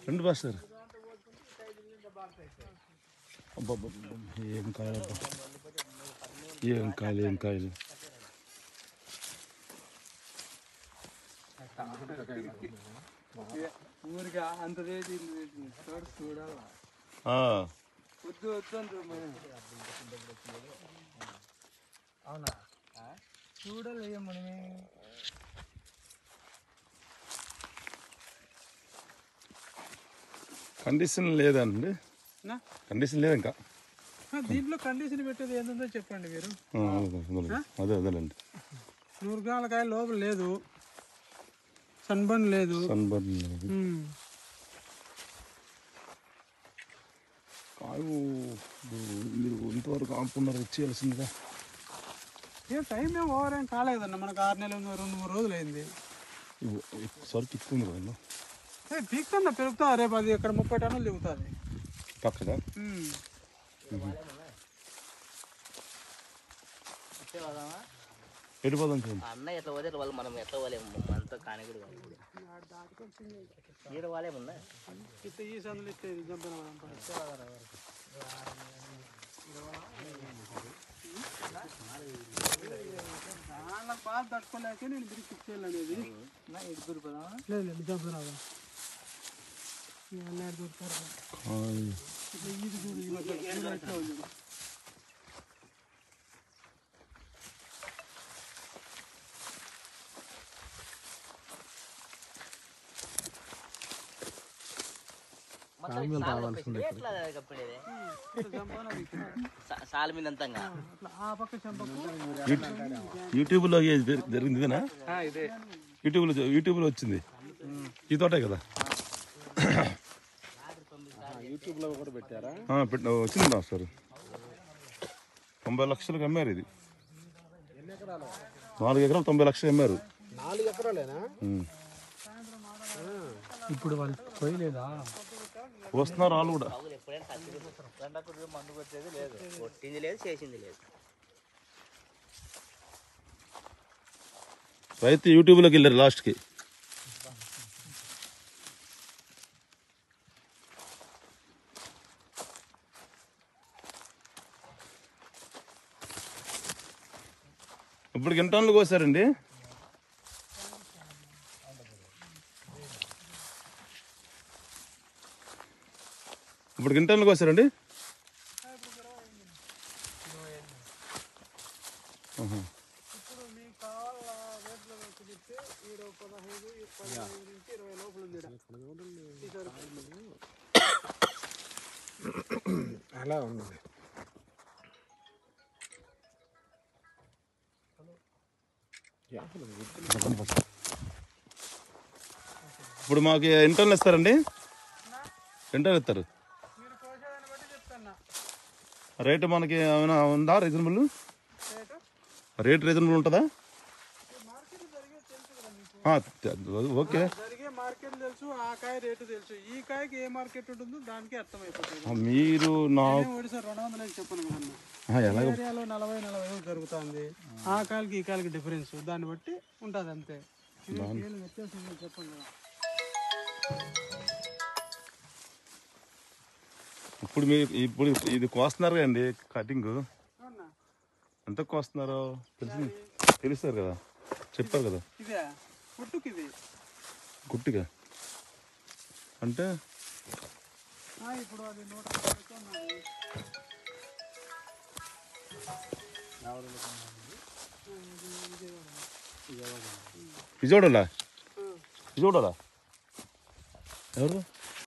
రెండు బాస్తారు ఏం కాయలు ఏం కాయలు ఊరిగా అంత రేటు చూడాలా వద్దు వద్దు అవునా చూడాలి మనమే కండిషన్ లేదండి కండిషన్ లేదు ఇంకా దీంట్లో కండిషన్ పెట్టేది ఏంటందో చెప్పండి మీరు అదేనండి 100 గ్రాముల కాయ లోపల లేదు సన్బర్న్ లేదు కాయ మీరు ఇంతవరకు ఆపుకున్నారు ఇచ్చేయాల్సిందిగా టైం ఏం ఓవర్ ఏం కాలేదన్న మనకు 6 నెలలు 2-3 రోజులు అయింది సరుకు ఎక్కువ ఉంది కదా పీక్తుందా పెరుగుతా రేపు అది ఇక్కడ 30 టన్నులు దిగుతుంది పక్కగా ఎడిపోదాం అన్న ఎట్లా పోతే వాళ్ళు మనం ఎట్లా పోలేము మనతో కానికూడదు ఈడ వాళ్ళేముందా ఈ సందులు ఇచ్చేది పాలు తట్టుకోలేక నేను బిరికి ఇచ్చేయాలి అనేది లేదు చంపుతున్నావా ఇది చూడు ఎట్లా ఉంది యూట్యూబ్లో జరిగింది ఇదేనా యూట్యూబ్లో వచ్చింది ఈ తోటే కదా యూట్యూబ్లో కూడా పెట్టారా వచ్చింది మాస్టర్ 90 లక్షలకు అమ్మారు ఇది 4 ఎకరాలు 90 లక్షలు అమ్మారు 4 ఎకరాలేనా ఇప్పుడు వాళ్ళు పోయలేదా వస్తున్నారు వాళ్ళు కూడా మందు కొట్టేది లేదు కొట్టింది లేదు చేసింది లేదు రైతు యూట్యూబ్లోకి వెళ్ళారు లాస్ట్కి ఇప్పుడు ఎన్ని టన్నులు కోసారండి ఇప్పుడు ఎన్ని టన్నులు కోసారండి అలా ఉంది ఇప్పుడు మాకు ఎన్ని టన్నులు ఇస్తారండి ఎన్ని టన్నులు ఇస్తారు రేటు మనకి ఏమైనా ఉందా రీజనబుల్ రేట్ రీజనబుల్ ఉంటుందా ఓకే మార్కెట్ తెలుసు ఆ కాయ రేటు తెలుసు ఈ కాయకి ఏ మార్కెట్ ఉంటుందో దానికి అర్థమైపోతుంది మీరు ఒడిశా 200 చెప్పను కదన్నా ఏరియాలో 40-45 జరుగుతుంది ఆ కాయలకి ఈ కాయలకి డిఫరెన్స్ దాన్ని బట్టి ఉంటుంది అంతే వ్యత్యాసం చెప్పండి ఇప్పుడు మీరు ఇప్పుడు ఇది కోస్తున్నారు కదండి కటింగ్ ఎంత కోస్తున్నారో తెలుస్తారు కదా చెప్పారు కదా గుట్టుగా అంటే ఇప్పుడు అది 150 విజయవాడలా ఎవరు